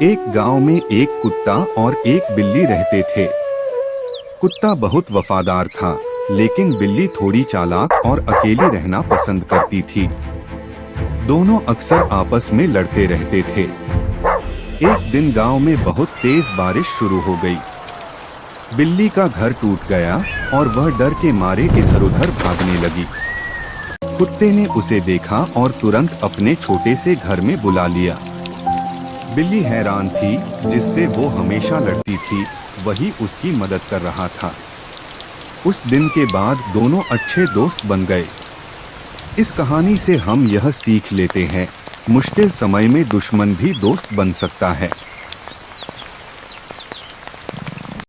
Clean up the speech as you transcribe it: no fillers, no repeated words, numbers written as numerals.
एक गांव में एक कुत्ता और एक बिल्ली रहते थे। कुत्ता बहुत वफादार था, लेकिन बिल्ली थोड़ी चालाक और अकेली रहना पसंद करती थी। दोनों अक्सर आपस में लड़ते रहते थे। एक दिन गांव में बहुत तेज बारिश शुरू हो गई। बिल्ली का घर टूट गया और वह डर के मारे इधर-उधर भागने लगी। कुत्ते ने उसे देखा और तुरंत अपने छोटे से घर में बुला लिया। बिल्ली हैरान थी, जिससे वो हमेशा लड़ती थी, वही उसकी मदद कर रहा था। उस दिन के बाद दोनों अच्छे दोस्त बन गए। इस कहानी से हम यह सीख लेते हैं, मुश्किल समय में दुश्मन भी दोस्त बन सकता है।